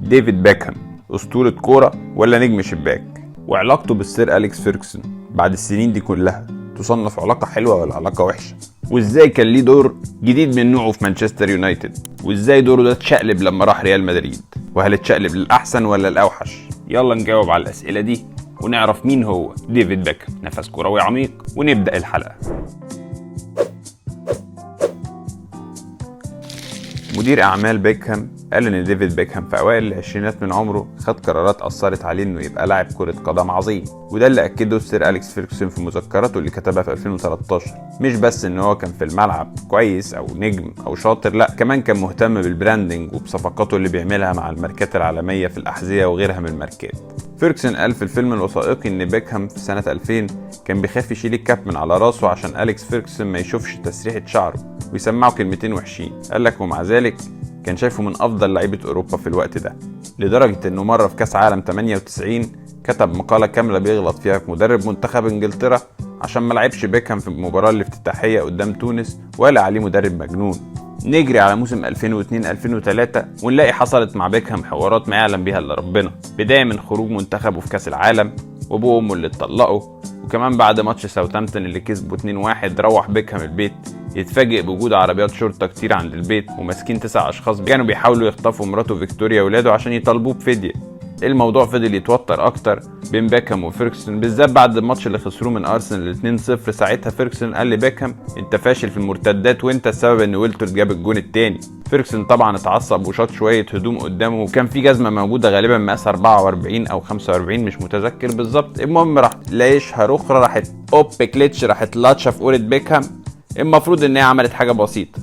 ديفيد بيكهام أسطورة كورة ولا نجم شباك؟ وعلاقته بالسير أليكس فيرجسون بعد السنين دي كلها تصنف علاقة حلوة ولا علاقة وحشة؟ وإزاي كان ليه دور جديد من نوعه في مانشستر يونايتد؟ وإزاي دوره ده اتشقلب لما راح ريال مدريد؟ وهل اتشقلب للأحسن ولا الأوحش؟ يلا نجاوب على الأسئلة دي ونعرف مين هو ديفيد بيكهام. نفس كروي عميق ونبدأ الحلقة. مدير أعمال بيكهام قال إن ديفيد بيكهام في أوائل العشرينات من عمره خد قرارات أثرت عليه إنه يبقى لاعب كرة قدم عظيم، وده اللي أكده السير أليكس فيرجسون في مذكراته اللي كتبها في 2013. مش بس إن هو كان في الملعب كويس أو نجم أو شاطر، لأ كمان كان مهتم بالبراندنج وبصفقاته اللي بيعملها مع الماركات العالمية في الأحذية وغيرها من الماركات. فيرجسون قال في الفيلم الوثائقي إن بيكهام في سنة 2000 كان بيخاف يشيل الكاب من على راسه عشان أليكس فيرجسون ما يشوفش تسريحة شعره ويسمعه كلمتين وحشين. قالك ومع ذلك كان شايفه من افضل لعيبه اوروبا في الوقت ده، لدرجه انه مره في كاس عالم 98 كتب مقاله كامله بيغلط فيها في مدرب منتخب انجلترا عشان ما لعبش بيكهام في المباراه الافتتاحيه قدام تونس ولا عليه مدرب مجنون. نجري على موسم 2002-2003 ونلاقي حصلت مع بيكهام حوارات ما يعلم بيها الا ربنا، بدايه من خروج منتخبه في كاس العالم وابوه وامه اللي اتطلقوا، وكمان بعد ماتش ساوثامبتون اللي كسبوا 2-1 روح بيكهام البيت يتفاجئ بوجود عربيات شرطه كتير عند البيت وماسكين 9 اشخاص كانوا بيحاولوا يخطفوا مراته فيكتوريا وولاده عشان يطالبوه بفديه. الموضوع فضل يتوتر اكتر بين بيكهام وفيرجسون، بالذات بعد الماتش اللي خسروه من ارسنال 2-0. ساعتها فيرجسون قال لبيكهام انت فاشل في المرتدات وانت السبب ان ويلتورد جاب الجون الثاني. فيرجسون طبعا اتعصب وشاط شويه هدوم قدامه، وكان في جزمه موجوده غالبا مقاس 44 او 45 مش متذكر بالظبط. المهم راحت لايشها اخرى، راحت كليتش، راحت لاتشه في قوره بيكهام. المفروض ان هي عملت حاجه بسيطه،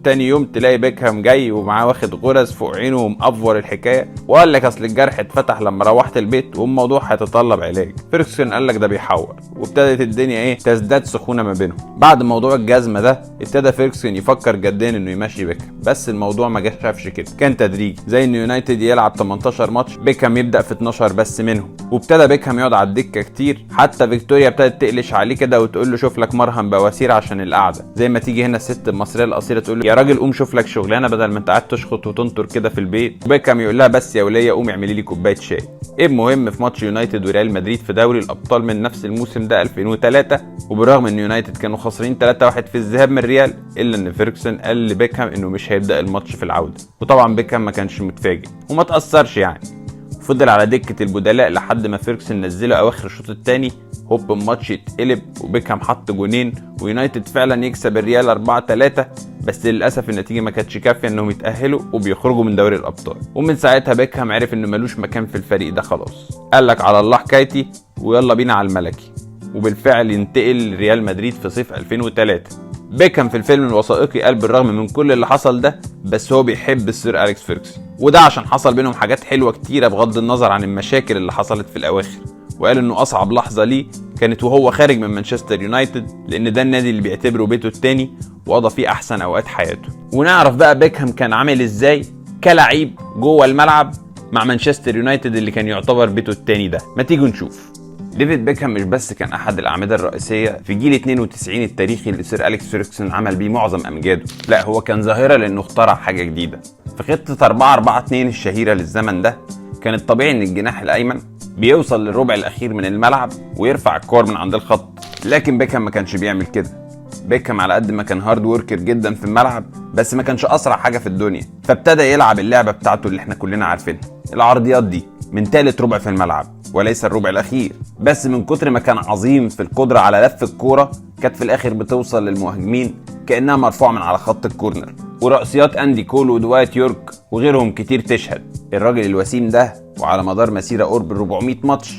تاني يوم تلاقي بيكهام جاي ومعاه واخد غرز فوق عينه ومقفور الحكايه، وقال لك اصل الجرح اتفتح لما روحت البيت والموضوع هيتطلب علاج. فيرجسون قال لك ده بيحور، وابتدت الدنيا تزداد سخونه ما بينهم. بعد موضوع الجزمه ده ابتدى فيرجسون يفكر جديا انه يمشي بيكهام، بس الموضوع ما جاش كده، كان تدريجي، زي ان يونايتد يلعب 18 ماتش بيكهام يبدا في 12 بس منهم، وابتدى بيكهام يقعد على الدكه كتير، حتى فيكتوريا ابتدت تقلش عليه كده وتقول له شوف لك مرهم بواسير عشان القعده، زي ما تيجي هنا الست المصريه الاصيله تقول له يا راجل قوم شوف لك شغلانه بدل ما انت قاعد تشخط وتنطر كده في البيت. بيكهام يقول لها بس يا وليه قومي اعملي لي كوبايه شاي. المهم في ماتش يونايتد وريال مدريد في دوري الابطال من نفس الموسم ده 2003، وبالرغم ان يونايتد كانوا خسرين 3-1 في الذهاب من ريال، الا ان فيرجسون قال لبيكهام انه مش هيبدا الماتش في العوده، وطبعا بيكهام ما كانش متفاجئ وما تاثرش يعني، فضل على دكه البدلاء لحد ما فيرجسون نزله اواخر الشوط الثاني. هوب الماتش يتقلب وبيكهام حط جونين ويونايتد فعلا يكسب الريال 4-3، بس للاسف النتيجه ما كانتش كافيه انهم يتاهلوا وبيخرجوا من دوري الابطال. ومن ساعتها بيكهام عرف انه ملوش مكان في الفريق ده خلاص، قال لك على الله حكايتي ويلا بينا على الملكي، وبالفعل ينتقل ريال مدريد في صيف 2003. بيكهام في الفيلم الوثائقي قال بالرغم من كل اللي حصل ده بس هو بيحب السير أليكس فيرجسون، وده عشان حصل بينهم حاجات حلوه كتيره بغض النظر عن المشاكل اللي حصلت في الاواخر. وقال انه اصعب لحظه ليه كانت وهو خارج من مانشستر يونايتد، لان ده النادي اللي بيعتبره بيته التاني وقضى فيه احسن اوقات حياته. ونعرف بقى بيكهام كان عامل ازاي كلاعب جوه الملعب مع مانشستر يونايتد اللي كان يعتبر بيته التاني ده. ما تيجوا نشوف. ديفيد بيكهام مش بس كان احد الاعمده الرئيسيه في جيل 92 التاريخي اللي سير أليكس فيرجسون عمل بيه معظم امجاده، لا هو كان ظاهره لانه اخترع حاجه جديده. في خطه 4-4-2 الشهيره للزمن ده كان الطبيعي ان الجناح الايمن بيوصل للربع الاخير من الملعب ويرفع الكور من عند الخط، لكن بيكهام ما كانش بيعمل كده. بيكهام على قد ما كان هارد وركر جدا في الملعب بس ما كانش اسرع حاجه في الدنيا، فابتدى يلعب اللعبه بتاعته اللي احنا كلنا عارفينها، العرضيات دي من ثالث ربع في الملعب وليس الربع الاخير. بس من كتر ما كان عظيم في القدره على لف الكوره كانت في الاخر بتوصل للمهاجمين كانها مرفوعه من على خط الكورنر، ورأسيات اندي كول ودوايت يورك وغيرهم كتير تشهد. الراجل الوسيم ده وعلى مدار مسيره قرب 400 ماتش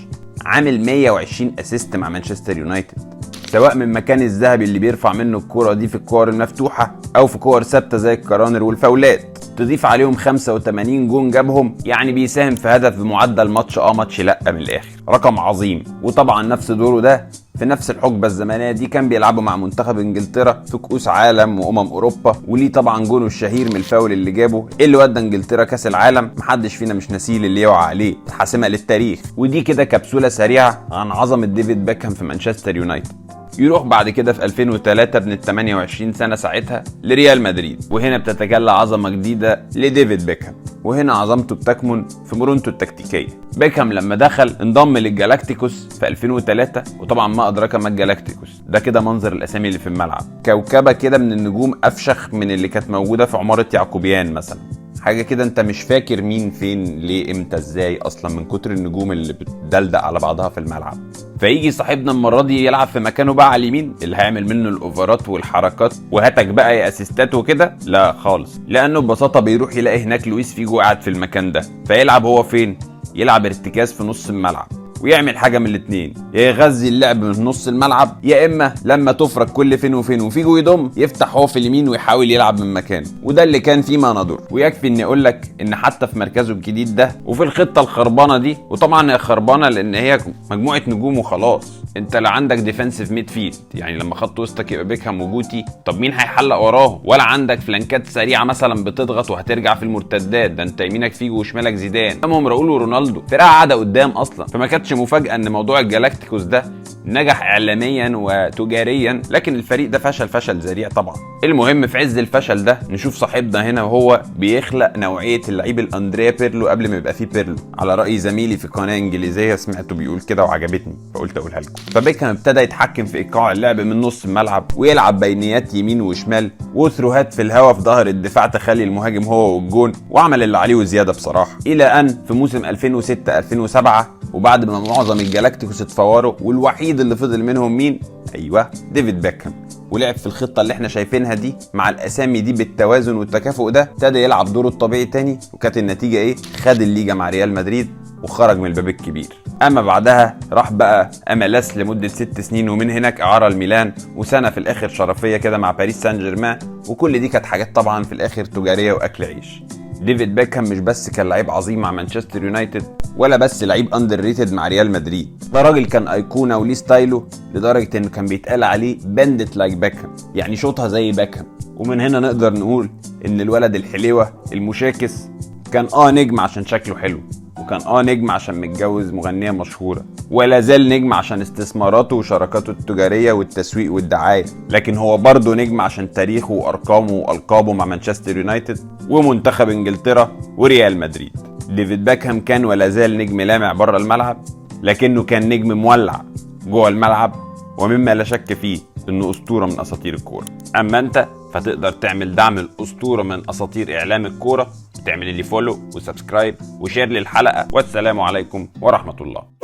عامل 120 اسيست مع مانشستر يونايتد، سواء من مكان الذهبي اللي بيرفع منه الكوره دي في الكور المفتوحه او في كور ثابته زي الكرانر والفاولات، تضيف عليهم 85 جون جابهم، يعني بيساهم في هدف بمعدل ماتش لا من الاخر، رقم عظيم. وطبعا نفس دوره ده في نفس الحقبه الزمنيه دي كان بيلعبوا مع منتخب انجلترا في كؤوس عالم اوروبا، وليه طبعا جونه الشهير من الفاول اللي جابه اللي ودى انجلترا كاس العالم، محدش فينا مش ناسيه اللي يوعى عليه، حاسمه للتاريخ. ودي كده كبسوله سريعه عن عظمه ديفيد بيكهام في مانشستر يونايتد. يروح بعد كده في 2003 ابن 28 سنه ساعتها لريال مدريد، وهنا بتتجلى عظمه جديده لديفيد بيكهام. وهنا عظمته بتكمن في مرونته التكتيكيه. بيكهام لما دخل انضم للجالاكتيكوس في 2003، وطبعا ما ادراك ما الجالاكتيكوس ده كده منظر الاسامي اللي في الملعب، كوكبه كده من النجوم افشخ من اللي كانت موجوده في عماره يعقوبيان مثلا، حاجه كده انت مش فاكر مين فين ليه امتى ازاي اصلا من كتر النجوم اللي بتدلدق على بعضها في الملعب. فيجي صاحبنا المره دي يلعب في مكانه بقى على اليمين اللي هيعمل منه الاوفرات والحركات وهاتك بقى يا اسيستات وكده، لا خالص، لانه ببساطه بيروح يلاقي هناك لويس فيجو قاعد في المكان ده، فيلعب هو فين؟ يلعب ارتكاز في نص الملعب، ويعمل حاجه من الاثنين، يا يغذي اللعب من نص الملعب، يا اما لما تفرج كل فين وفين وفيجو يضم يفتح هو في اليمين ويحاول يلعب من مكانه، وده اللي كان فيه ما ندور. ويكفي اني اقول لك ان حتى في مركزه الجديد ده وفي الخطه الخربانه دي، وطبعا هي خربانه لان هي مجموعه نجوم وخلاص، انت لا عندك ديفensive ميدفيلد يعني لما خط وسطك يبقى بيكهام وجوتي، طب مين هيحلق وراه؟ ولا عندك فلانكات سريعه مثلا بتضغط وهترجع في المرتدات، ده انت يمينك فيجو وشمالك زيدان، قدامهم راؤول ورونالدو، فرقه قاعده قدام اصلا. فما كانتش مفاجاه ان موضوع الجالاكتيكوس ده نجح اعلاميا وتجاريا، لكن الفريق ده فشل ذريع طبعا. المهم في عز الفشل ده نشوف صاحبنا هنا وهو بيخلق نوعيه اللعيب الاندريا بيرلو قبل ما يبقى فيه بيرلو، على راي زميلي في قناه انجليزيه سمعته بيقول كده وعجبتني فقلت اقولها لكم. فبيكهام ابتدى يتحكم في ايقاع اللعب من نص الملعب، ويلعب بينيات يمين وشمال وثروهات في الهواء في ظهر الدفاع تخلي المهاجم هو والجون، وعمل اللي عليه وزياده بصراحه، الى ان في موسم 2006 2007 وبعد ما معظم الجالاكتيكوس اتفوروا والوحيد اللي فضل منهم مين؟ ايوه ديفيد بيكهام، ولعب في الخطه اللي احنا شايفينها دي مع الاسامي دي بالتوازن والتكافؤ ده، ابتدى يلعب دوره الطبيعي تاني، وكانت النتيجه ايه؟ خد الليجا مع ريال مدريد وخرج من الباب الكبير. اما بعدها راح بقى MLS لمده 6 سنين، ومن هناك اعاره لميلان، وسنه في الاخر شرفيه كده مع باريس سان جيرمان، وكل دي كانت حاجات طبعا في الاخر تجاريه واكل عيش. ديفيد بيكهام مش بس كان لعيب عظيم مع مانشستر يونايتد، ولا بس لعيب اندر ريتد مع ريال مدريد، ده راجل كان ايقونه وليه ستايله، لدرجه انه كان بيتقال عليه بندت لايك بيكهام، يعني شوطها زي بيكهام. ومن هنا نقدر نقول ان الولد الحليوه المشاكس كان نجم عشان شكله حلو، وكان نجم عشان متجوز مغنيه مشهوره، ولا زال نجم عشان استثماراته وشراكاته التجاريه والتسويق والدعايه، لكن هو برضه نجم عشان تاريخه وارقامه والقابه مع مانشستر يونايتد ومنتخب انجلترا وريال مدريد. ديفيد بيكهام كان ولا زال نجم لامع بره الملعب، لكنه كان نجم مولع جوه الملعب، ومما لا شك فيه انه اسطوره من اساطير الكوره. اما انت فتقدر تعمل دعم الاسطوره من اساطير اعلام الكوره، تعمل لي فولو وسبسكرايب وشير للحلقه، والسلام عليكم ورحمه الله.